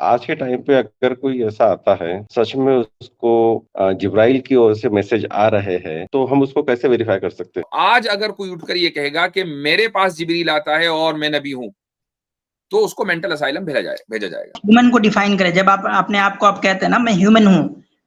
आज के टाइम पे अगर कोई ऐसा आता है, सच में उसको जिब्राइल की ओर से मैसेज आ रहे हैं, तो हम उसको कैसे वेरीफाई कर सकते हैं? आज अगर कोई उठकर ये कहेगा कि मेरे पास जिब्रील आता है और मैं नबी हूं, तो उसको मेंटल असाइलम भेजा जाएगा। ह्यूमन को डिफाइन करें। जब आप अपने आप को आप कहते हैं ना मैं ह्यूमन हूं,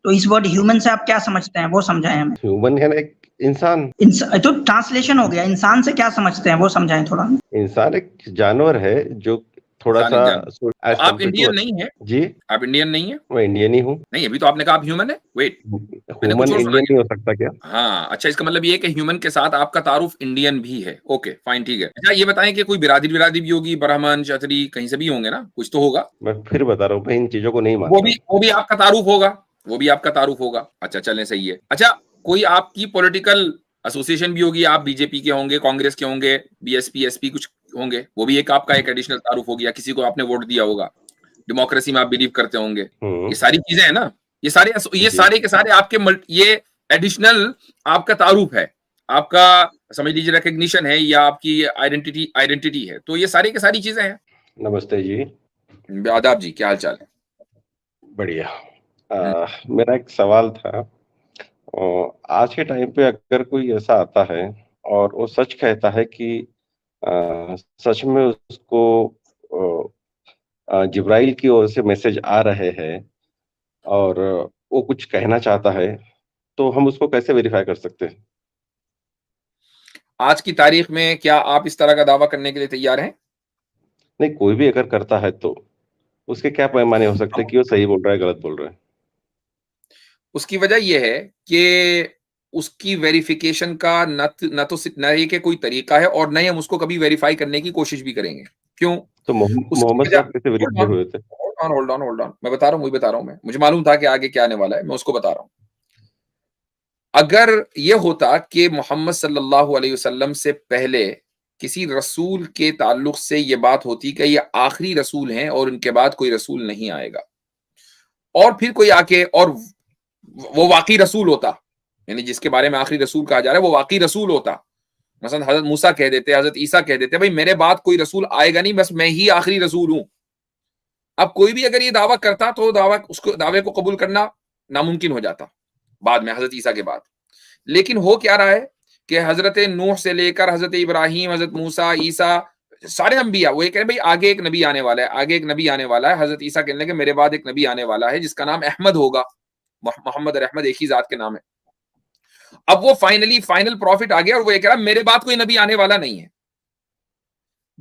तो इस वर्ड ह्यूमन से आप क्या समझते हैं वो समझाएं हमें। ह्यूमन है ना एक इंसान। तो ट्रांसलेशन हो गया, इंसान से क्या समझते हैं वो समझाएं थोड़ा। इंसान एक जानवर है जो थोड़ा सा तो आप इंडियन नहीं है? जी, आप इंडियन नहीं है? मैं इंडियन ही हूँ। नहीं, अभी तो आपने कहा आप ह्यूमन है। वेट, ह्यूमन इंडियन नहीं हो सकता क्या? हाँ, अच्छा, इसका मतलब ये कि ह्यूमन के साथ आपका तारुफ इंडियन भी है। ओके फाइन, ठीक है। अच्छा ये बताएं कि कोई बिरादरी भी होगी, ब्राह्मण क्षत्रिय कहीं से भी होंगे ना, कुछ तो होगा। मैं फिर बता रहा हूँ, मैं इन चीजों को नहीं मानता। वो भी आपका तारुफ होगा, वो भी आपका तारुफ होगा। अच्छा चलें, सही है। अच्छा, कोई आपकी पॉलिटिकल एसोसिएशन भी होगी, आप बीजेपी के होंगे, कांग्रेस के होंगे, बीएसपी एसपी कुछ होंगे, वो भी एक आपका एक एडिशनल तारुफ हो गया। किसी को आपने वोट दिया होगा, डेमोक्रेसी में आप बिलीव करते होंगे। ये सारी चीजें है ना, ये सारे के सारे आपके ये एडिशनल आपका तारुफ है, आपका समझ लीजिए रिकग्निशन है, या आपकी आइडेंटिटी है। तो ये सारी की सारी चीजें हैं। नमस्ते जी। आदाब जी, क्या हाल चाल है? बढ़िया। मेरा एक सवाल था। आज के टाइम पे अगर कोई ऐसा आता है और वो सच कहता है कि सच में उसको जिब्राइल की ओर से मैसेज आ रहे हैं और वो कुछ कहना चाहता है, तो हम उसको कैसे वेरीफाई कर सकते हैं? आज की तारीख में क्या आप इस तरह का दावा करने के लिए तैयार हैं? नहीं, कोई भी अगर करता है तो उसके क्या पैमाने हो सकते हैं कि वो सही बोल रहा है, गलत बोल रहा है? उसकी वजह यह है कि उसकी वेरिफिकेशन का न ये कि कोई तरीका है, और न ही हम उसको कभी वेरीफाई करने की कोशिश भी करेंगे। क्यों? तो मोहम्मद साहब कैसे वेरीफाई हुए थे? होल्ड ऑन, मैं बता रहा हूँ, वही बता रहा हूँ मैं। मुझे मालूम था कि आगे क्या आने वाला है, मैं उसको बता रहा हूँ। अगर ये होता कि मोहम्मद सल्लल्लाहु अलैहि वसल्लम से पहले किसी रसूल के ताल्लुक से ये बात होती कि ये आखिरी रसूल हैं और उनके बाद कोई रसूल नहीं आएगा, और फिर कोई आके और वो वाकई रसूल होता, यानी जिसके बारे में आखिरी रसूल कहा जा रहा है वो वाकई रसूल होता, मसलन हजरत मूसा कह देते, हजरत ईसा कह देते, भाई मेरे बाद कोई रसूल आएगा नहीं, बस मैं ही आखिरी रसूल हूं। अब कोई भी अगर ये दावा करता तो उसको दावे को कबूल करना नामुमकिन हो जाता बाद में, हजरत ईसा के बाद। लेकिन हो क्या रहा है कि हजरत नूह से लेकर हजरत इब्राहिम, हजरत मूसा, ईसा, सारे अंबिया वो ये कह रहे भाई आगे एक नबी आने वाला है, आगे एक नबी आने वाला है। हजरत ईसा कहने लगे मेरे बाद एक नबी आने वाला है जिसका नाम अहमद होगा, मोहम्मद और अहमद एक ही जात के नाम है। अब वो फाइनल प्रॉफिट आ गया और वो ये कह रहा मेरे बाद कोई नबी आने वाला नहीं है।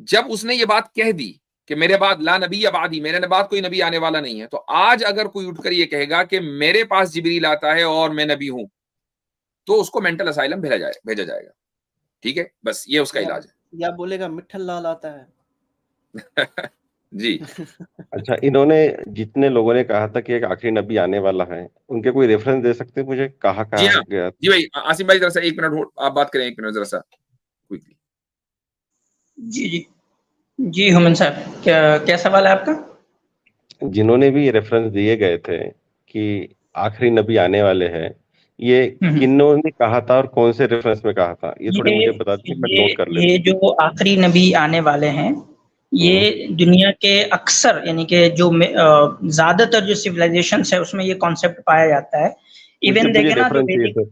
जब उसने ये बात कह दी कि मेरे बाद ला नबी अबादी, मेरे बाद कोई नबी आने वाला नहीं है, तो आज अगर कोई उठकर ये कहेगा कि मेरे पास जिब्रील आता है और मैं नबी हूं, तो उसको मेंटल असाइलम भेजा जाएगा। ठीक है, बस ये उसका इलाज है। या बोलेगा मिट्ठल लाल आता है। जी। अच्छा, इन्होंने जितने लोगों ने कहा था कि एक आखिरी नबी आने वाला है, उनके कोई रेफरेंस दे सकते हैं मुझे, कहाँ जी कहाँ हाँ, गया? जी भाई आसिम भाई, जरा सा 1 मिनट आप बात करें, 1 मिनट जरा सा क्विकली। जी जी जी हुमन साहब, क्या सवाल है आपका? जिन्होंने भी रेफरेंस दिए गए थे कि आखिरी नबी आने वाले हैं, ये किन्होंने कहा था और कौन से रेफरेंस में कहा था, ये थोड़ी मुझे बता दीजिए, मैं नोट कर लेता हूं। ये जो आखिरी नबी आने वाले हैं, ये दुनिया के अक्सर यानी कि जो ज्यादातर जो सिविलाइजेशन है उसमें ये कॉन्सेप्ट पाया जाता है। इवन देखे ना जो वैदिक,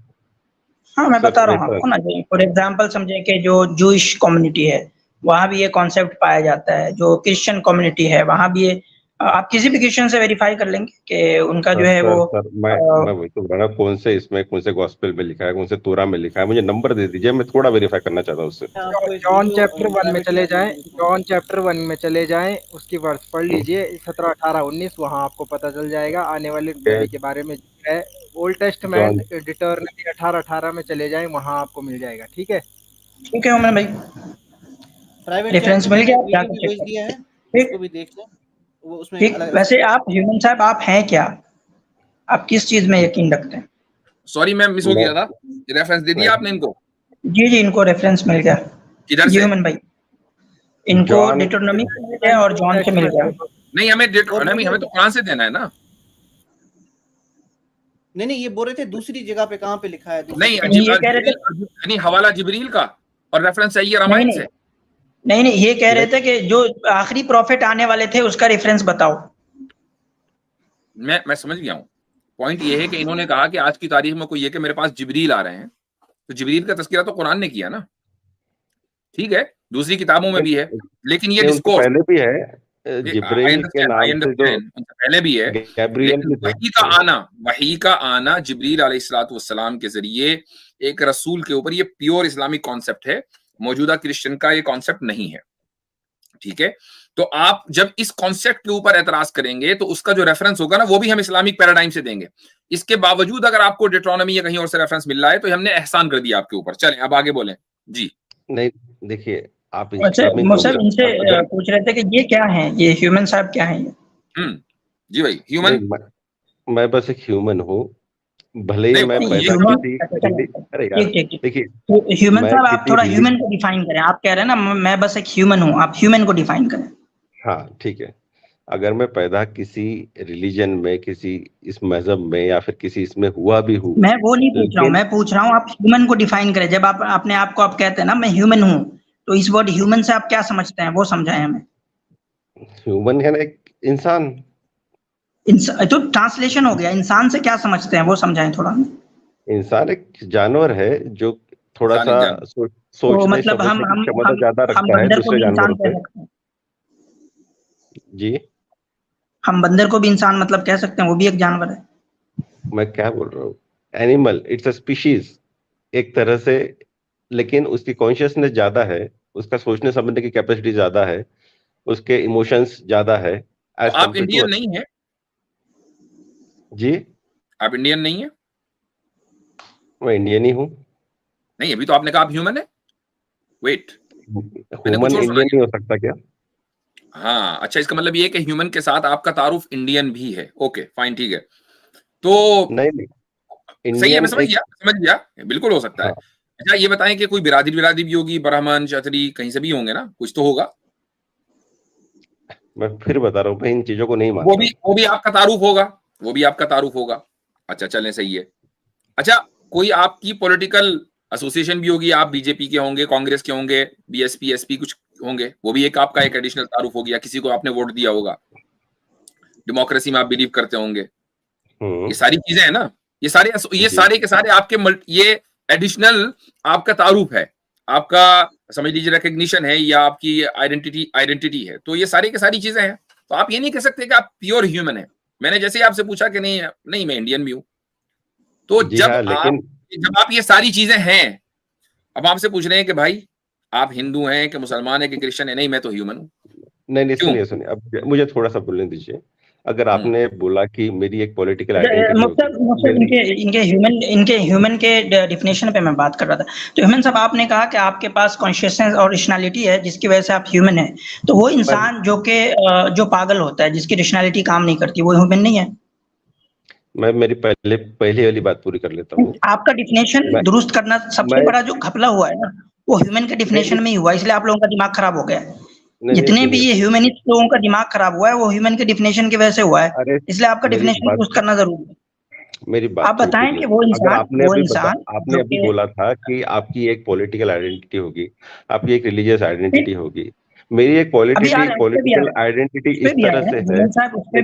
हाँ मैं बता रहा हूँ आपको ना, फॉर एग्जांपल समझे कि जो जूइश कम्युनिटी है वहां भी ये कॉन्सेप्ट पाया जाता है, जो क्रिश्चियन कम्युनिटी है वहां भी ये, आप किसी भी क्रिश्चियन से वेरीफाई कर लेंगे कि उनका जो है वो मैं वही तो बता रहा हूं, कौन से इसमें, कौन से गॉस्पेल में लिखा है, कौन से तोरा में लिखा है, मुझे नंबर दे दीजिए, मैं थोड़ा वेरीफाई करना चाहता हूँ उससे। जॉन चैप्टर 1 में चले जाएं, जॉन चैप्टर 1 में चले जाएं, उसकी वर्स पढ़ लीजिए 17, 18, 19, वहां आपको पता चल जाएगा आने वाले नबी के बारे में है। ओल्ड टेस्टमेंट डिटरमिनी 18 में चले जाएं, वहां आपको मिल जाएगा। ठीक है उमर भाई, प्राइवेट रेफरेंस मिल गया, आप भेज दिया है, उसको भी देख लें, वो उसमें ठीक। वैसे आप ह्यूमन साहब आप हैं क्या, आप किस चीज में यकीन रखते हैं? सॉरी मैं मिस हो गया था, रेफरेंस दे दिया आपने इनको? जी जी, इनको रेफरेंस मिल गया। किधर से? ह्यूमन भाई, इनको डिटरमिनी से मिल गया और जॉन से मिल गया। नहीं हमें हमें तो कुरान से देना है ना। नहीं ये बोल रहे थे दूसरी जगह पे कहाँ पे लिखा है? नहीं ये कह रहे थे, यानी हवाला जिब्रील का और रेफरेंस चाहिए रामायण से। नहीं ये कह रहे थे कि जो आखिरी प्रॉफिट आने वाले थे उसका रेफरेंस बताओ। मैं समझ गया हूँ। पॉइंट ये है कि इन्होंने कहा कि आज की तारीख में कोई ये कि मेरे पास जिब्रील आ रहे हैं, तो जिब्रील का तज़किरा तो कुरान ने किया ना, ठीक है, दूसरी किताबों में भी है, लेकिन ये नहीं, उनसे डिस्कोर्स पहले भी है, आई जिब्रील के अंडरस्टैंड, नाम से जो उनसे पहले भी है, गैब्रियल लेकिन भी थे। वही का आना जिब्रील अलैहिस्सलातु वस्सलाम के जरिए एक रसूल के ऊपर, ये प्योर इस्लामिक कॉन्सेप्ट है, मौजूदा क्रिश्चियन का ये कॉन्सेप्ट नहीं है, ठीक है। तो आप जब इस कॉन्सेप्ट के ऊपर एतराज करेंगे तो उसका जो रेफरेंस होगा ना वो भी हम इस्लामिक पैराडाइम से देंगे। इसके बावजूद अगर आपको डिट्रोनॉमी या कहीं और से रेफरेंस मिल रहा है तो हमने एहसान कर दिया आपके ऊपर। चलें अब आगे बोलें जी। नहीं देखिए, आप अच्छा सर, इनसे पूछ रहे थे कि ये क्या है, ये ह्यूमन साहब क्या है ये? जी भाई, ह्यूमन, मैं बस एक ह्यूमन हूँ, भले ही मैं पैदा अरे यार देखिए, ह्यूमन साहब आप थोड़ा ह्यूमन को डिफाइन करें। आप कह रहे हैं ना मैं बस एक ह्यूमन हूँ, आप ह्यूमन को डिफाइन करें। हाँ ठीक है, अगर मैं पैदा किसी रिलीजन में, किसी इस मजहब में या फिर किसी इसमें हुआ भी हूँ, मैं वो नहीं पूछ रहा हूँ, मैं पूछ रहा हूँ आप ह्यूमन को डिफाइन करें। जब आप अपने आप को आप कहते हैं ना मैं ह्यूमन हूँ, तो इस वर्ड ह्यूमन से आप क्या समझते हैं वो समझाएं हमें। ह्यूमन है ना एक इंसान, तो ट्रांसलेशन हो गया, इंसान से क्या समझते हैं वो समझाएं थोड़ा। इंसान एक जानवर है जो थोड़ा सा सोचने तो मतलब समझने की क्षमता ज्यादा रखता है दूसरे जानवरों से। जी, हम बंदर को भी इंसान मतलब कह सकते हैं, वो भी एक जानवर है। मैं क्या बोल रहा हूँ, एनिमल, इट्स अ स्पीशीज एक तरह से, लेकिन उसकी कॉन्शियसनेस ज्यादा है, उसका सोचने समझने की कैपेसिटी ज्यादा है, उसके इमोशंस ज्यादा है। तो आप इंडियन नहीं है? जी, आप इंडियन नहीं है? मैं इंडियन ही हूँ। नहीं, अभी तो आपने कहा आप ह्यूमन है। वेट, ह्यूमन इंडियन नहीं हो सकता क्या? हाँ अच्छा, इसका मतलब ये है कि ह्यूमन के साथ आपका तारुफ इंडियन भी है। ओके फाइन, ठीक है, तो नहीं सही है, मैं समझ गया, बिल्कुल हो सकता है। अच्छा ये बताएं कि कोई बिरादरी भी होगी, ब्राह्मण क्षत्रिय कहीं से भी होंगे ना, कुछ तो होगा। मैं फिर बता रहा हूँ, मैं इन चीजों को नहीं मानता। वो भी आपका तारुफ होगा, अच्छा चलें, सही है। अच्छा, कोई आपकी पॉलिटिकल एसोसिएशन भी होगी, आप बीजेपी के होंगे, कांग्रेस के होंगे, बीएसपी एसपी कुछ होंगे, वो भी एक आपका एक एडिशनल तारुफ हो गया, किसी को आपने वोट दिया होगा, डेमोक्रेसी में आप बिलीव करते होंगे, ये सारी चीजें है ना, ये सारे के सारे आपके ये एडिशनल आपका तारुफ है, आपका समझ लीजिए रिकग्निशन है, या आपकी आइडेंटिटी है, तो ये सारी के सारी चीजें हैं। तो आप ये नहीं कह सकते कि आप प्योर ह्यूमन है। मैंने जैसे ही आपसे पूछा कि नहीं मैं इंडियन भी हूं, तो जब आप ये सारी चीजें हैं, अब आपसे पूछ रहे हैं कि भाई आप हिंदू हैं कि मुसलमान है कि क्रिश्चियन है, नहीं मैं तो ह्यूमन हूं। नहीं सुनिए, अब मुझे थोड़ा सा बोलने दीजिए। अगर आपने बोला कि मेरी एक पॉलिटिकल आइडेंटिटी, इनके ह्यूमन के डेफिनेशन पे मैं बात कर रहा था। तो ह्यूमन साहब आपने कहा कि आपके पास कॉन्शियसनेस और रेशनैलिटी है जिसकी वजह से आप ह्यूमन है, तो वो इंसान जो पागल होता है, जिसकी रेशनैलिटी काम नहीं करती, वो ह्यूमन नहीं है? मैं मेरी पहली वाली बात पूरी कर लेता हूँ। आपका डिफिनेशन दुरुस्त करना सबसे बड़ा जो घपला हुआ है ना, वो ह्यूमन के डिफिनेशन में ही हुआ, इसलिए आप लोगों का दिमाग खराब हो गया है। जितने भी ये ह्यूमनिस्ट लोगों का दिमाग खराब हुआ है वो ह्यूमन के डिफिनेशन की वजह से हुआ है, इसलिए आपका डिफिनेशन दुरुस्त करना जरूरी है। मेरी बात आप बताएं कि वो इंसान, आपने अभी बोला था कि आपकी एक पॉलिटिकल आइडेंटिटी होगी, आपकी एक रिलीजियस आइडेंटिटी होगी, मेरी एक पॉलिटिकल आइडेंटिटी इस तरह से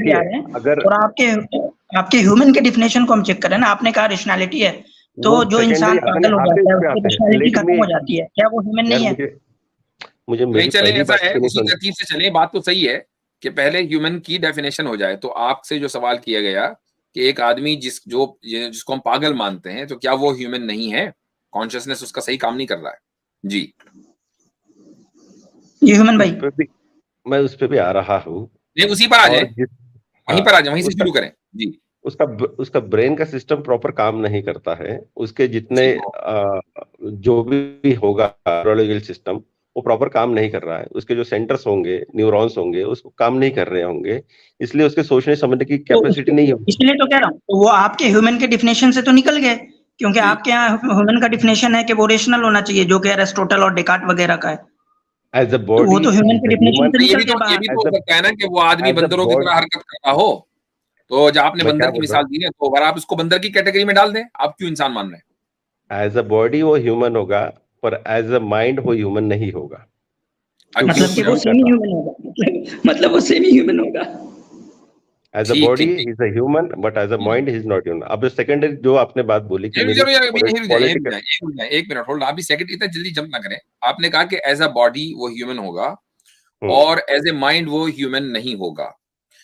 है। अगर आपके ह्यूमन के डिफिनेशन को हम चेक करें ना, आपने कहा रेशनैलिटी है, तो जो इंसान पागल हो जाता है उसकी रेशनैलिटी खत्म हो जाती है, क्या वो ह्यूमन नहीं है? मुझे नहीं चले, ऐसा है, उसी तरतीब से चले। बात तो सही है कि पहले ह्यूमन की डेफिनेशन हो जाए। तो आपसे जो सवाल किया गया कि एक आदमी जिसको हम पागल मानते हैं, तो क्या वो ह्यूमन नहीं है? कॉन्शियसनेस उसका सही काम नहीं कर रहा है जी। ये ह्यूमन भाई, मैं उस पे भी आ रहा हूँ, उसी पर आ जाए, वहीं पर आ जाए, वहीं से शुरू करें जी। उसका ब्रेन का सिस्टम प्रॉपर काम नहीं करता है, उसके जितने जो भी होगा न्यूरोलॉजिकल सिस्टम वो प्रॉपर काम नहीं कर रहा है, उसके जो सेंटर्स होंगे, न्यूरॉन्स होंगे, उसको काम नहीं कर रहे होंगे, इसलिए उसके सोचने समझने की कैपेसिटी नहीं होगी। इसलिए तो कह रहा हूँ, तो वो आपके ह्यूमन के डिफिनेशन से तो निकल गए, क्योंकि आपके यहाँ ह्यूमन का डिफिनेशन है कि वो रेशनल होना चाहिए, जो कि अरिस्टोटल और डेकार्ट वगैरह का है। एज अ बॉडी, वो तो ह्यूमन के डिफिनेशन से निकल के बाहर। ये भी तो हो सकता है ना कि वो आदमी बंदरों की तरह हरकत कर रहा हो। तो जब आपने बंदर की मिसाल दी है, तो अगर आप उसको बंदर की कैटेगरी में डाल दें, आप क्यों इंसान मान रहे हैं? एज अ बॉडी वो ह्यूमन होगा, पर एज अ माइंड वो ह्यूमन नहीं होगा। मतलब कि वो सेमी ह्यूमन होगा, मतलब वो सेमी ह्यूमन होगा। एज अ ठीक बॉडी ठीक ही ठीक is a human, but as a mind ही इज नॉट ह्यूमन। अब सेकेंडरी जो आपने बात बोली कि मेरी पॉलिटिकल, एक मिनट होल्ड, आप भी सेकंड इतना जल्दी जंप ना करें। आपने कहा कि एज अ बॉडी वो ह्यूमन होगा और एज ए माइंड वो ह्यूमन नहीं होगा।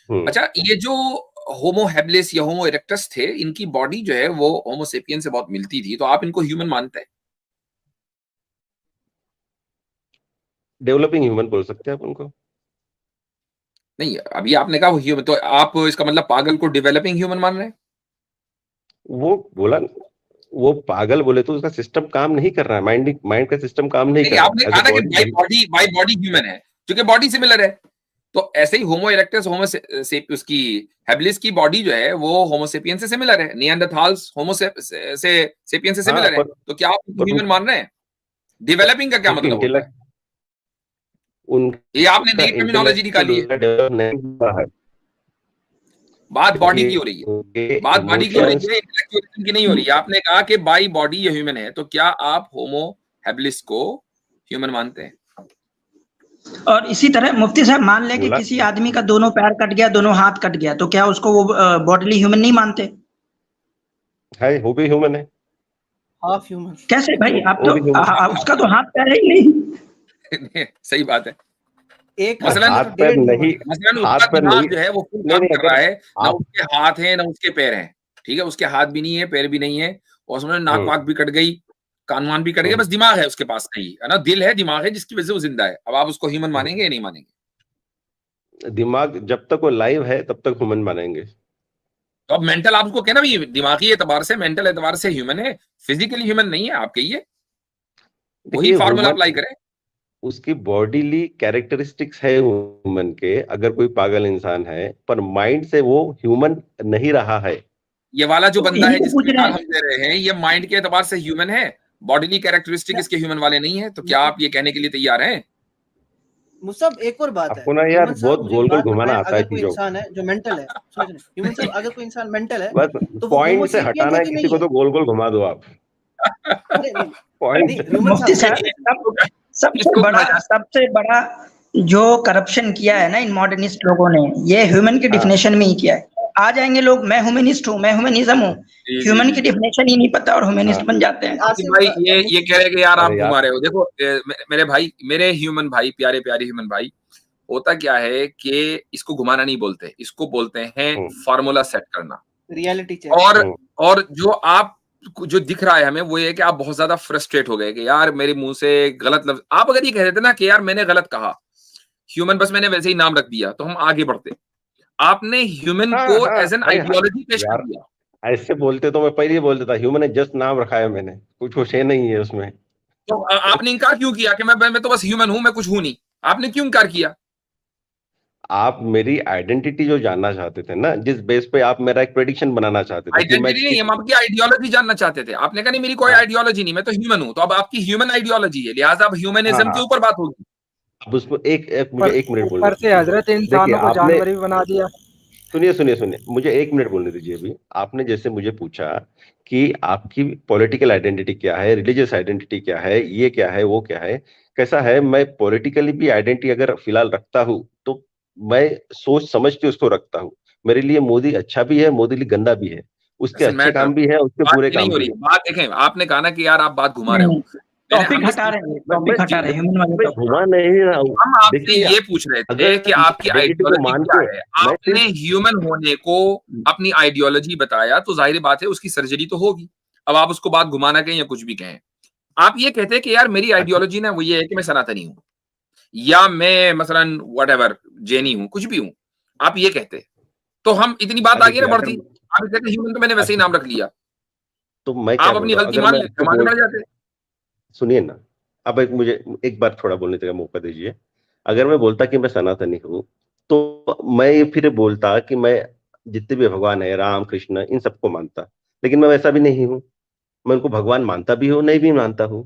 अच्छा, ये जो होमो हैबिलिस या होमो इरेक्टस थे, इनकी बॉडी जो है वो होमो सेपियन से बहुत मिलती थी, तो आप इनको ह्यूमन मानते हैं? डेवलपिंग ह्यूमन बोल सकते हैं आप उनको। नहीं, अभी आपने कहा वो ह्यूमन, तो आप इसका मतलब पागल को डेवलपिंग ह्यूमन मान रहे हैं? वो बोला, वो पागल बोले तो उसका सिस्टम काम नहीं कर रहा है, माइंड का सिस्टम काम नहीं कर रहा आपने है। कहा ना कि बाई बॉडी ह्यूमन है, क्योंकि बॉडी सिमिलर है। तो ऐसे ही होमो इरेक्टस उसकी हैबिलिस की बॉडी जो है वो होमो सेपियन से सिमिलर है, निएंडरथाल्स होमो सेपियन से सिमिलर है, तो क्या आप ह्यूमन मान रहे हैं? डेवलपिंग का क्या मतलब होता है? ये आपने नई टर्मिनोलॉजी निकाली है। बात बॉडी की हो रही है, बात बॉडी की हो रही है, इंटेलेक्चुअल की नहीं हो रही है। आपने कहा कि बाई बॉडी ये ह्यूमन है, तो क्या आप होमो हैबिलिस को ह्यूमन मानते हैं? और इसी तरह मुफ्ती साहब मान ले कि किसी आदमी का दोनों पैर कट गया, दोनों हाथ कट गया, तो क्या उसको वो बॉडीली ह्यूमन नहीं मानते? है, वो भी ह्यूमन है। हाफ ह्यूमन कैसे भाई? आप तो उसका तो हाथ पैर है ही नहीं। सही बात है। एक मसलन हाथ पैर नहीं, मसलन हाथ उसका पैर दिमाग नहीं, जो है वो फुल काम कर रहा है, ना उसके हाथ है ना उसके पैर हैं, ठीक है, उसके हाथ भी नहीं है, पैर भी नहीं है, और उसमें नाक वाक भी कट गई, कान वान भी कट गया, बस दिमाग है उसके पास कहीं, है ना, दिल है, दिमाग है, जिसकी वजह से वो जिंदा है। अब आप उसको ह्यूमन मानेंगे या नहीं मानेंगे? दिमाग जब तक वो लाइव है तब तक ह्यूमन मानेंगे। तो अब मेंटल आप उसको कहना भी दिमागी एतबार से, मेंटल एतबार से ह्यूमन है, फिजिकली ह्यूमन नहीं है, आप कहिए, वही फार्मूला अप्लाई करें। उसकी बॉडीली कैरेक्टरिस्टिक्स है ह्यूमन के, अगर कोई पागल इंसान है, पर माइंड से वो ह्यूमन नहीं रहा है। ये वाला जो बंदा है जिसकी मिसाल हम दे रहे हैं, ये माइंड के एतबार से ह्यूमन है, बॉडीली कैरेक्टरिस्टिक इसके ह्यूमन वाले नहीं है, तो क्या आप ये कहने के लिए तैयार हैं? मुसब एक और बात है, आपको ना यार बहुत गोल गोल घुमाना आता है अगर कोई इंसान है जो मेंटल है, सुनिए ह्यूमन साहब, अगर कोई इंसान मेंटल है बस तो पॉइंट से हटाना है किसी को, तो गोल गोल घुमा दो आप। मुफ्ती साहब, सबसे बड़ा जो करप्शन किया है ना इन मॉडर्निस्ट लोगों ने, ये ह्यूमन की डिफिनेशन में ही किया है। आ जाएंगे लोग, मैं ह्यूमनिस्ट हूँ, मैं ह्यूमनिज्म हूँ, ह्यूमन की डिफिनेशन ही नहीं पता और ह्यूमनिस्ट बन जाते हैं। भाई ये कह रहे कि यार आप घुमा रहे हो। देखो मेरे भाई, मेरे ह्यूमन भाई, प्यारे प्यारे ह्यूमन भाई, होता क्या है कि इसको घुमाना नहीं बोलते, इसको बोलते हैं फार्मूला सेट करना, रियलिटी चेक। और जो आप जो दिख रहा है हमें वो ये है कि आप बहुत ज्यादा फ्रस्ट्रेट हो गए कि यार मेरे मुंह से गलत लफ्ज, आप अगर ये कह देते ना कि यार मैंने गलत कहा, ह्यूमन बस मैंने वैसे ही नाम रख दिया, तो हम आगे बढ़ते। आपने ह्यूमन को एज एन आइडियोलॉजी पेश कर दिया। ऐसे बोलते तो मैं पहले ही बोल देता, ह्यूमन है, जस्ट नाम रखा है मैंने, कुछ है नहीं है उसमें। तो आपने इनकार क्यों किया कि मैं तो बस ह्यूमन हूं, मैं कुछ हूं नहीं? आपने क्यों इनकार किया? आप मेरी आइडेंटिटी जो जानना चाहते थे ना, जिस बेस पे आप मेरा एक प्रेडिक्शन बनाना चाहते थे। आइडेंटिटी नहीं, हम आपकी आइडियोलॉजी जानना चाहते थे। आपने कहा नहीं मेरी कोई आइडियोलॉजी नहीं, मैं तो ह्यूमन हूं, तो अब आपकी ह्यूमन आइडियोलॉजी है, लिहाजा अब ह्यूमनिज्म के ऊपर बात होगी। अब उसको मुझे एक मिनट बोलने ऊपर से हजरत इंसानों को जानवर भी बना दिया। सुनिए, मुझे एक मिनट बोलने दीजिए। अभी आपने जैसे मुझे पूछा कि आपकी पॉलिटिकल आइडेंटिटी क्या है, रिलीजियस आइडेंटिटी क्या है, ये क्या है, वो क्या है, कैसा है। मैं पॉलिटिकली भी आइडेंटिटी अगर फिलहाल रखता हूं तो मैं सोच समझ के उसको रखता हूं। मेरे लिए मोदी अच्छा भी है, मोदी लिए गंदा भी है, उसके अच्छे काम भी है, उसके बुरे काम भी है। बात देखें, आपने कहा ना कि यार आप बात घुमा रहे हो, टॉपिक हटा रहे हैं, घुमा नहीं रहा हूं। हम आपसे ये पूछ रहे थे कि आपकी आइडियोलॉजी क्या है। आपने ह्यूमन होने को अपनी आइडियोलॉजी बताया, तो जाहिर बात है उसकी सर्जरी तो होगी। अब आप उसको बात घुमाना कहें या कुछ भी कहें, आप ये कहते हैं कि यार मेरी आइडियोलॉजी ना वो ये है कि मैं सनातनी हूं, या मैं मसलन व्हाटएवर जैनी हूं, कुछ भी हूं, आप ये कहते, तो हम इतनी बात आगे ना बढ़ती। आप कहते ह्यूमन तो मैंने वैसे ही नाम रख लिया, तो मैं आप अपनी गलती मान लेते, आगे बढ़ जाते। सुनिए ना, अब मुझे एक बार थोड़ा बोलने का मौका दीजिए। अगर मैं बोलता कि मैं सनातनी हूं, तो मैं फिर बोलता कि मैं जितने भी भगवान है, राम कृष्ण, इन सबको मानता, लेकिन मैं वैसा भी नहीं हूं। मैं उनको भगवान मानता भी हूं, नहीं भी मानता हूं।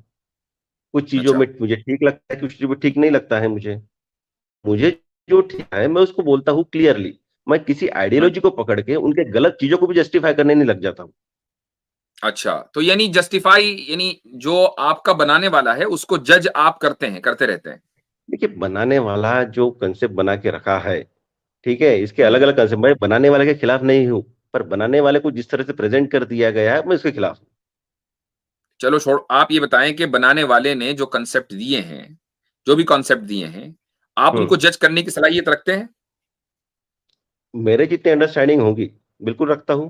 कुछ चीजों में मुझे ठीक लगता है, कुछ चीजों में ठीक नहीं लगता है। मुझे जो ठीक है मैं उसको बोलता हूं क्लियरली। मैं किसी आइडियोलॉजी को पकड़ के उनके गलत चीजों को भी जस्टिफाई करने नहीं लग जाता हूं। अच्छा, तो यानी जस्टिफाई, यानी जो आपका बनाने वाला है उसको जज आप करते रहते हैं। देखिए, बनाने वाला जो कंसेप्ट बना के रखा है, ठीक है, इसके अलग अलग कंसेप्ट, मैं बनाने वाले के खिलाफ नहीं हूं, पर बनाने वाले को जिस तरह से प्रेजेंट कर दिया गया है मैं उसके खिलाफ हूं। चलो छोड़, आप ये बताएं कि बनाने वाले ने जो कंसेप्ट दिए हैं, जो भी कॉन्सेप्ट दिए हैं, आप उनको जज करने की सलाहियत रखते हैं? मेरे जितनी अंडरस्टैंडिंग होगी बिल्कुल रखता हूं।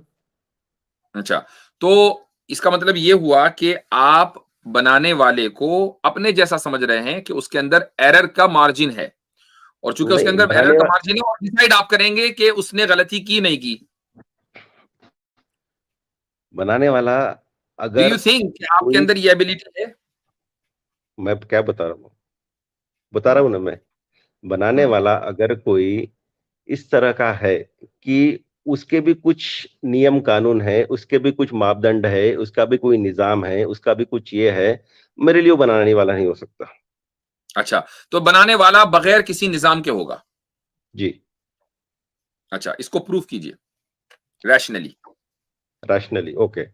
अच्छा, तो इसका मतलब ये हुआ कि आप बनाने वाले को अपने जैसा समझ रहे हैं कि उसके अंदर एरर का मार्जिन है, और चूंकि उसके नहीं, अंदर एरर का मार्जिन है, और डिसाइड आप करेंगे कि उसने गलती की नहीं की। बनाने वाला डू अगर यू थिंक कि आपके कोई, अंदर ये एबिलिटी है? मैं क्या बता रहा हूं ना मैं, बनाने हम्म, वाला अगर कोई इस तरह का है कि उसके भी कुछ नियम कानून है, उसके भी कुछ मापदंड है, उसका भी कोई निजाम है, उसका भी कुछ ये है, मेरे लिए वो बनाने वाला नहीं हो सकता। अच्छा, तो बनाने वाला बगैर किसी निजाम के होगा। जी। अच्छा, इसको प्रूफ कीजिए रैशनली। Rationally, okay.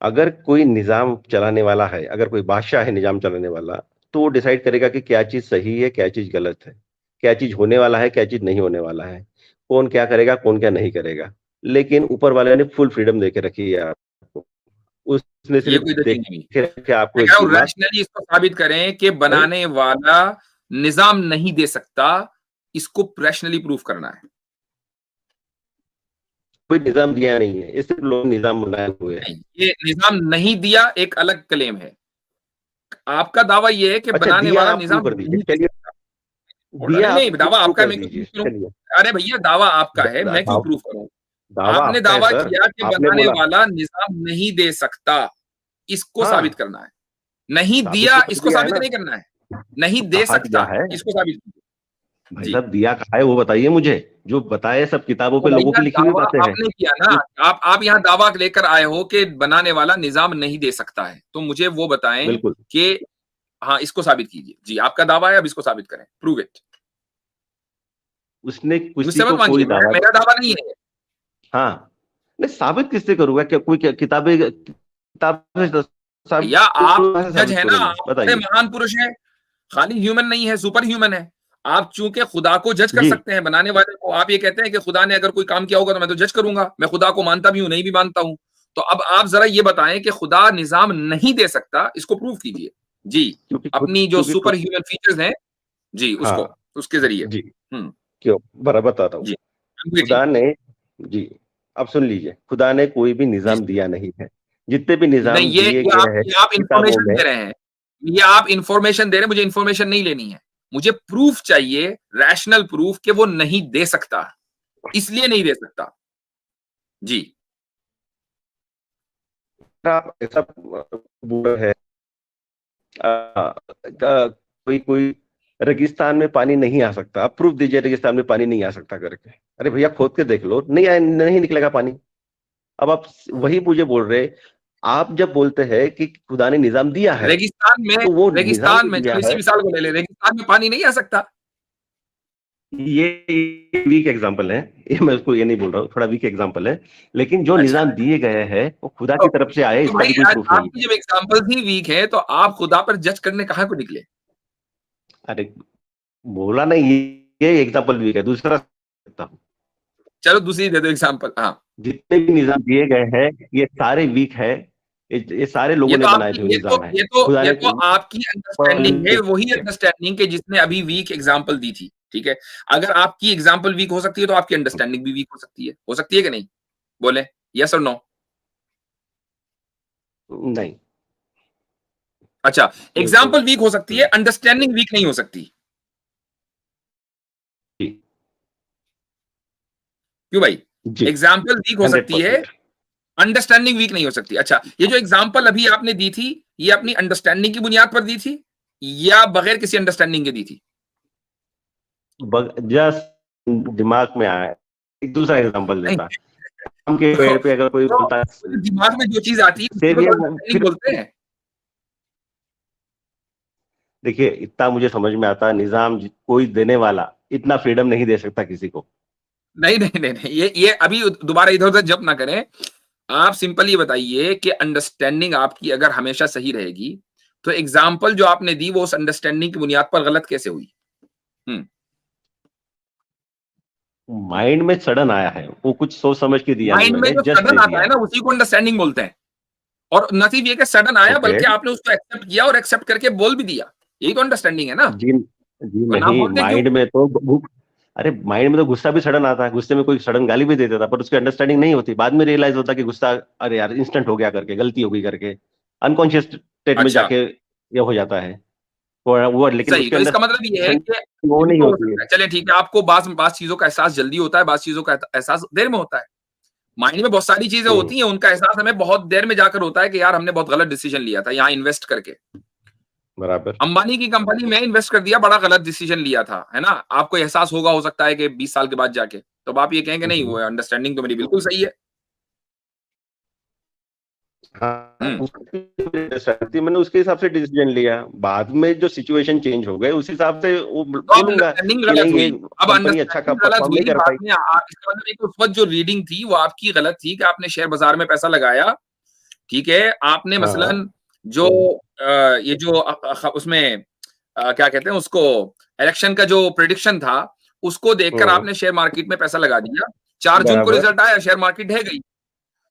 अगर कोई निजाम चलाने वाला है, अगर कोई बादशाह है निजाम चलाने वाला, तो वो डिसाइड करेगा कि क्या चीज सही है, क्या चीज गलत है, क्या चीज होने वाला है, क्या चीज नहीं होने वाला है, कौन क्या करेगा, कौन क्या नहीं करेगा। लेकिन ऊपर वाले ने फुल फ्रीडम देके रखी है आपको, उसने ये सिर्फ कोई देख दलील नहीं। के रखे आपको मैं एक कह रहा हूं दिमाग। रैशनली इसको साबित करें कि नहीं, बनाने वाला निजाम नहीं दे सकता, इसको रैशनली प्रूफ करना है। कोई निजाम दिया नहीं है, ये सिर्फ लोग निजाम बनाए हुए हैं। नहीं, ये निजाम नहीं दिया एक अलग क्लेम है। आपका दावा ये है कि अच्छा, बनाने दिया वाला आप प्रूव निजाम कर दीजिए, नहीं दे चलिए। सकता। दिया अरे आप नहीं, दावा प्रूव आपका है, कर मैं क्यों दीजिए, प्रूफ करूं? चलिए। अरे भैया, दावा आपका है, मैं क्यों दावा प्रूफ करूं? दावा आपने आपका है दावा सर, किया कि आपने बनाने बोला। वाला निजाम नहीं दे सकता, इसको साबित हाँ, करना है। नहीं साबित दिया, तो कर इसको दिया है साबित ना। नहीं करना है। नहीं दे कहा दिया सकता, है इसको साबित कीजिए। भाई जी। साहब, दिया कहा है वो बताइए मुझे। जो बताए सब किताबों तो पे लोगों भैया की लिखी हुई दावा बातें हैं। आपने किया ना, जो आप यहाँ दावा लेकर आए हो कि बनाने वाला निजाम नहीं दे सकता है, तो मुझे वो बताएं बिल्कुल, कि हाँ, इसको साबित कीजिए। जी, आपका दावा है, अब इसको साबित करें, प्रूव इट। उसने किसी मुझसे मत को मांगिए, कोई दावा मेरा दावा नहीं है। हाँ, नहीं साबित किससे करूंगा, क्या कोई किताबें किताब से साबित भैया आप करूंगा, कहाँ से जज साबित है ना, करूं मैं, आप बड़े बताइए। महान पुरुष हैं। खाली ह्यूमन नहीं है, सुपर ह्यूमन है। आप चूंकि खुदा को जज कर जी, सकते हैं, बनाने वाले को। आप ये कहते हैं कि खुदा ने अगर कोई काम किया होगा तो मैं तो जज करूंगा। मैं खुदा को मानता भी हूं, नहीं भी मानता हूं। तो अब आप जरा ये बताएं कि खुदा निजाम नहीं दे सकता, इसको प्रूव कीजिए। जी, अपनी जो क्योंकि सुपर खुद, ह्यूमन फीचर्स हैं, जी, हाँ, उसको, उसके जरिए। जी, हम्म। क्यों, बराबर बताता हूँ। जी, खुदा ने, जी, अब सुन लीजिए, खुदा ने कोई भी जी। निजाम दिया नहीं है। जितने भी नहीं, निजाम दिए गए हैं ये आप किताबों इंफॉर्मेशन में। दे रहे हैं। ये आप इंफॉर्मेशन दे रहे हैं, मुझे इंफॉर्मेशन नहीं लेनी है। मुझे प्रूफ चाहिए, रैशनल प्रूफ कि वो नहीं दे सकता, इसलिए नहीं दे सकता। जी। आप ऐसा बोल है, कोई कोई रेगिस्तान में पानी नहीं आ सकता, आप प्रूफ दीजिए रेगिस्तान में पानी नहीं आ सकता करके। अरे भैया खोद के देख लो, नहीं निकलेगा पानी। अब आप वही मुझे बोल रहे, आप जब बोलते हैं कि खुदा ने निजाम दिया है, रेगिस्तान में तो वो निजाम रेगिस्तान जो में दिया चलो इसी है, मिसाल को ले ले, रेगिस्तान में पानी नहीं आ सकता। ये वीक एग्जांपल है, ये मैं उसको ये नहीं बोल रहा हूँ, थोड़ा वीक एग्जांपल है, लेकिन जो अच्छा, निजाम दिए गए हैं वो खुदा तो, की तरफ से आए, तो इसका भाई भी कोई आज प्रूफ नहीं आपकी है। जब एग्जांपल्स ही वीक है, तो आप खुदा पर जज करने कहाँ को निकले? अरे बोला नहीं, ये एग्जांपल वीक है, दूसरा सकता हूँ। चलो दूसरी दे दो एग्जांपल। हाँ, जितने भी निजाम दिए गए हैं ये सारे वीक है, ये सारे ये लोगों ने तो बनाए आपकी थे, वो ये तो निजाम है। ये तो खुदा ये ने तो आपकी अंडरस्टैंडिंग है, वही अंडरस्टैंडिंग के जिसने अभी वीक एग्जांपल दी थी। ठीक है, अगर आपकी एग्जांपल वीक हो सकती है, तो आपकी अंडरस्टैंडिंग भी वीक हो सकती है कि नहीं? बोले यस और नो। नहीं, अच्छा, बिल्कुल एग्जांपल वीक हो सकती है, नहीं। अंडरस्टैंडिंग वीक नहीं हो सकती। जी, क्यों भाई? जी, एग्जाम्पल वीक हो सकती है, 100%। अंडरस्टैंडिंग वीक नहीं हो सकती। अच्छा, ये जो एग्जाम्पल अभी आपने दी थी, ये अपनी अंडरस्टैंडिंग की बुनियाद पर दी थी या बगैर किसी अंडरस्टैंडिंग के दी थी? जस्ट दिमाग में आया, एक दूसरा एग्जांपल नहीं, देता। आम के तो, पेड़ पे अगर कोई बोलता है तो दिमाग में जो चीज आती है सेब, उसको या तो अंडरस्टैंडिंग फिर बोलते हैं। देखिए, इतना मुझे समझ में आता है, निजाम कोई देने वाला इतना फ्रीडम नहीं दे सकता किसी को। नहीं नहीं नहीं नहीं, ये अभी दोबारा इधर उधर जंप ना करें। आप सिंपल ये बताइए कि अंडरस्टैंडिंग आपकी अगर हमेशा सही रहेगी, तो एग्जाम्पल जो आपने दी वो उस अंडरस्टैंडिंग की बुनियाद पर गलत कैसे हुई? हम्म। माइंड में सडन आया है, वो कुछ सोच समझ के दिया नहीं माइंड में मैंने, जो जस्ट सडन दे आता दिया। है ना उसी को अंडरस्टैंडिंग बोलते हैं। और न सिर्फ ये कि सडन आया ओके। बल्कि आपने उसको एक्सेप्ट किया और एक्सेप्ट करके बोल भी दिया, यही तो अंडरस्टैंडिंग है ना। जी जी वरना आप नहीं, बोलते क्यों? माइंड में तो अरे माइंड में तो गुस्सा भी सडन आता है, गुस्से में कोई सडन गाली भी दे देता, पर उसकी अंडरस्टैंडिंग नहीं होती, बाद में रियलाइज होता कि गुस्सा अरे यार इंस्टेंट हो गया करके, गलती हो गई करके, अनकॉन्शियस स्टेट में अच्छा, जाके ये हो जाता है वो लेकिन सही। उसके तो अंदर इसका मतलब ये है कि वो ये भी नहीं तो हो होती है। सकता है। चलिए ठीक है, आपको बास चीजों का एहसास जल्दी होता है, बास चीजों का एहसास देर में होता है। माइंड में बहुत सारी चीजें होती हैं, उनका एहसास हमें बहुत देर में जाकर होता है कि यार हमने बहुत गलत डिसीजन लिया था यहाँ इन्वेस्ट करके। बराबर। अंबानी की कंपनी में इन्वेस्ट कर दिया, बड़ा गलत डिसीजन लिया था, है ना। आपको एहसास होगा, हो सकता है कि 20 साल के बाद जाके, तो आप ये कहेंगे नहीं, वो अंडरस्टैंडिंग तो मेरी बिल्कुल सही है। हाँ, हम्म। मैंने उसके हिसाब से डिसीजन लिया, बाद में जो सिचुएशन चेंज हो गए उस हिसाब से वो तो अब बोलूंगा अंडरस्टैंडिंग कि गलत नहीं ये हुई। अब कंपनी अच्छा अंडरस्टैंडिंग गलत परफॉर्म नहीं हुई कर बाद पाई। में इसका मतलब एक उस वक्त जो रीडिंग थी वो आपकी गलत थी कि आपने शेयर बाजार में पैसा लगाया, ठीक है। आपने हाँ मसलन जो ये जो उसमें क्या कहते हैं उसको, इलेक्शन का जो प्रेडिक्शन था उसको देखकर हम्म, आपने शेयर मार्केट में पैसा लगा दिया। 4 जून को बराबर रिजल्ट आया, शेयर मार्केट ढह गई।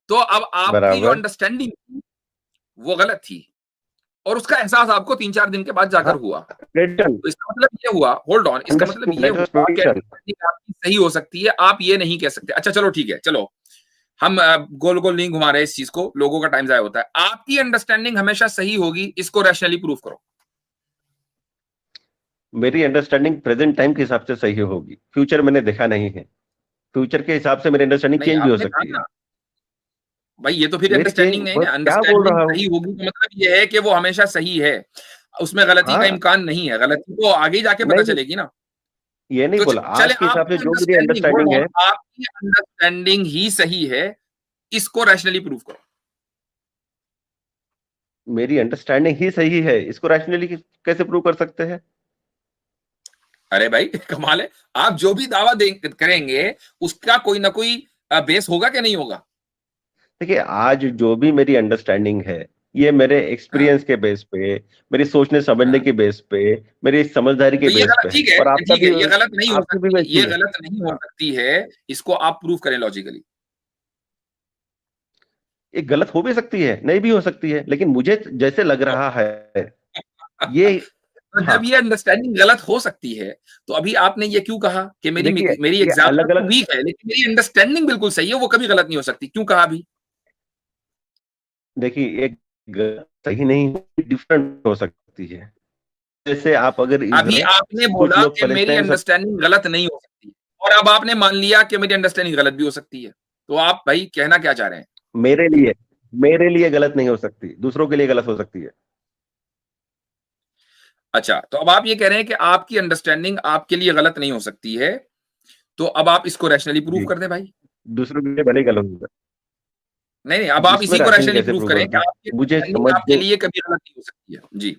तो अब आपकी जो बराबर। अंडरस्टैंडिंग थी वो गलत थी, और उसका एहसास आपको 3-4 दिन के बाद हाँ, जाकर हुआ। प्रेडिक्शन, तो इसका मतलब ये हुआ, होल्ड ऑन, इसका मतलब ये दैट वाज हुआ कि प्रेडिक्शन। अंडरस्टैंडिंग आपकी सही हो सकती है, आप ये नहीं कह सकते। अच्छा चलो ठीक है, चलो हम गोल गोल नहीं घुमा रहे इस चीज को, लोगों का टाइम जाया होता है। आपकी अंडरस्टैंडिंग हमेशा सही होगी, इसको रैशनली प्रूव करो। मेरी अंडरस्टैंडिंग प्रेजेंट टाइम के हिसाब से सही होगी, फ्यूचर मैंने देखा नहीं है, फ्यूचर के हिसाब से मेरी अंडरस्टैंडिंग नहीं, चेंज भी हो आपने कहा सकती है। ना भाई, ये तो फिर मेरी अंडरस्टैंडिंग चेंज नहीं बस है। क्या बोल अंडरस्टैंडिंग रहा हूँ। सही होगी तो मतलब ये है कि वो हमेशा सही है, उसमें गलती का हाँ, इम्कान नहीं है। गलती तो आगे जाके पता नहीं चलेगी ना। ये नहीं तो बोला, चले, आज के हिसाब से आपकी जो मेरी अंडरस्टैंडिंग, होल्ड अंडरस्टैंडिंग ऑन, है। आपकी अंडरस्टैंडिंग ही सही है, इसको रैशनली प्रूव करो। मेरी अंडरस्टैंडिंग ही सही है, इसको रैशनली कैसे प्रूव कर सकते हैं। अरे भाई कमाल है, आप जो भी दावा करेंगे उसका कोई ना कोई बेस होगा कि नहीं होगा। देखिए आज जो भी मेरी अंडरस्टैंडिंग है, ये मेरे हाँ, एक्सपीरियंस के बेस पे, मेरी सोचने समझने हाँ। के बेस पे, मेरी समझदारी के तो ये बेस गलत, पे है, ठीक है और आपका ठीक भी है, ये गलत नहीं हो आपकी भी सकती, वैसी ये है। गलत नहीं हो हाँ, सकती है। इसको आप प्रूव करें लॉजिकली। ये गलत हो भी सकती है, नहीं भी हो सकती है, लेकिन मुझे जैसे लग रहा है ये। तो हाँ, जब ये अंडरस्टैंडिंग गलत हो सकती है, तो अभी आपने ये क्यों कहा कि मेरी देखिए मेरी ये एग्जाम्पल अलग तो अलग, वीक है लेकिन मेरी अंडरस्टैंडिंग बिल्कुल सही है, वो कभी गलत नहीं हो सकती, क्यों कहा अभी? देखिए एक सही नहीं, डिफरेंट हो सकती है। जैसे आप अगर अभी इधर, आपने कुछ बोला लोग कि मेरी पैलेस्टाइन सब, अंडरस्टैंडिंग गलत नहीं हो सकती, और अब आपने मान लिया कि मेरी अंडरस्टैंडिंग गलत भी हो सकती है। तो आप भाई कहना क्या चाह रहे हैं? मेरे लिए मेरे लिए गलत नहीं हो सकती, दूसरों के लिए गलत हो सकती है। अच्छा, तो अब आप ये कह रहे हैं कि आपकी अंडरस्टैंडिंग आपके लिए गलत नहीं हो सकती है, तो अब आप इसको रैशनली प्रूव जी, कर दें भाई। दूसरों के लिए भले गलत होगा। नहीं नहीं, अब आप इसमें इसी को राशनिंग रैशनली कैसे प्रूव प्रूव करें कर कि दूं, आपकी मुझे अंडरस्टैंडिंग समझ आपके दो। लिए कभी गलत नहीं हो सकती है जी।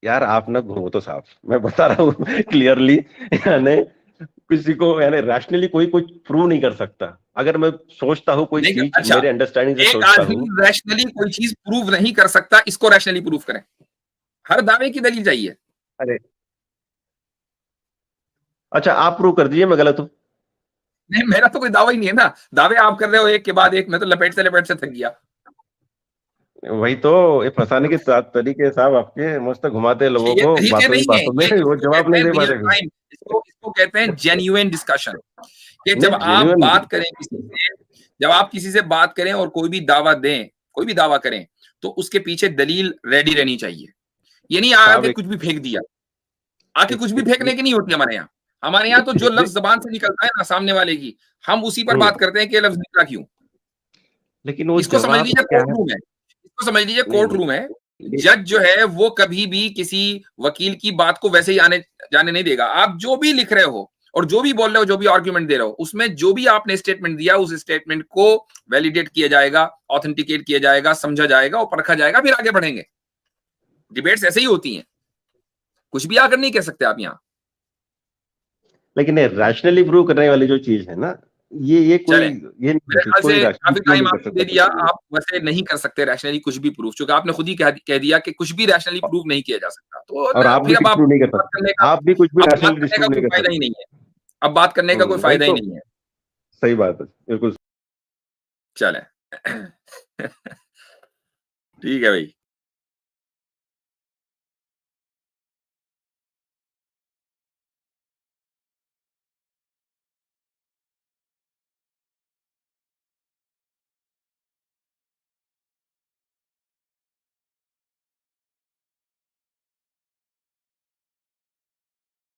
यार आप ना घूमो तो साफ, मैं बता रहा हूँ क्लियरली, यानी किसी को यानी रैशनली कोई कुछ प्रूव नहीं कर सकता। अगर मैं सोचता हूँ कोई नहीं, चीज, अच्छा, मेरे अंडरस्टैंडिंग से एक सोचता आदमी हूँ। रैशनली कोई चीज प्रूव नहीं कर सकता, इसको रैशनली प्रूव करें। हर दावे की दलील चाहिए। अरे अच्छा, आप प्रूव कर दीजिए मैं गलत हूँ। नहीं, मेरा तो कोई दावा ही नहीं है ना, दावे आप कर रहे हो एक के बाद एक, मैं तो लपेट से थक गया। वही तो, ये फंसाने के तरीके साहब आपके, मस्त घुमाते हैं लोगों ये को तरीके बातों ही नहीं है, बातों में, ये वो इसको जवाब कहते नहीं हैं दे रियल पाते फिर। टाइम, इसको कहते हैं जेन्युइन डिस्कशन। कि जब नहीं आप जेन्युइन। बात करें किसी से, जब आप किसी से बात करें और कोई भी दावा दें, कोई भी दावा करें, तो उसके पीछे दलील रेडी रहनी चाहिए। ये नहीं साहब आके एक, कुछ भी फेंक दिया। आके एक, कुछ भी एक, फेंकने एक, की नहीं होती हमारे यहाँ। हमारे यहाँ तो जो एक, लफ्ज जबान से निकलता है ना सामने वाले की, हम उसी पर बात करते हैं कि ये लफ्ज निकला क्यों। लेकिन वो इसको समझ जवाब लीजिए क्या कोर्ट है। रूम है, इसको समझ लीजिए नहीं कोर्ट नहीं, रूम है। ये- जज जो है वो कभी भी किसी वकील की बात को वैसे ही आने जाने नहीं देगा। आप जो भी लिख रहे हो और जो भी बोल रहे हो, जो भी आर्ग्यूमेंट दे रहे हो, उसमें जो भी आपने स्टेटमेंट दिया, उस स्टेटमेंट को वैलिडेट किया जाएगा, ऑथेंटिकेट किया जाएगा, समझा जाएगा और परखा जाएगा, फिर आगे बढ़ेंगे। डिबेट्स ऐसे ही होती हैं, कुछ भी आकर नहीं कह सकते आप यहाँ। लेकिन रैशनली प्रूव करने वाली जो चीज है ना, ये कोई चलें, ये मेरे ख्याल कोई से rationally काफी prove टाइम नहीं कर आपने सकता दे दिया। कुछ भी। आप वैसे नहीं कर सकते रैशनली कुछ भी प्रूफ, क्योंकि आपने खुद ही कह दिया कि कुछ भी रैशनली प्रूव नहीं किया जा सकता। तो और आप भी फिर अब कुछ आप प्रूव नहीं कर बात सकते, करने का आप भी कुछ भी अब बात rationally करने का disprove कोई नहीं कर फायदा ही सकते। नहीं है। अब बात करने का कोई वही फायदा ही तो, नहीं है। सही बात है, बिल्कुल। चलें। ठीक है भाई।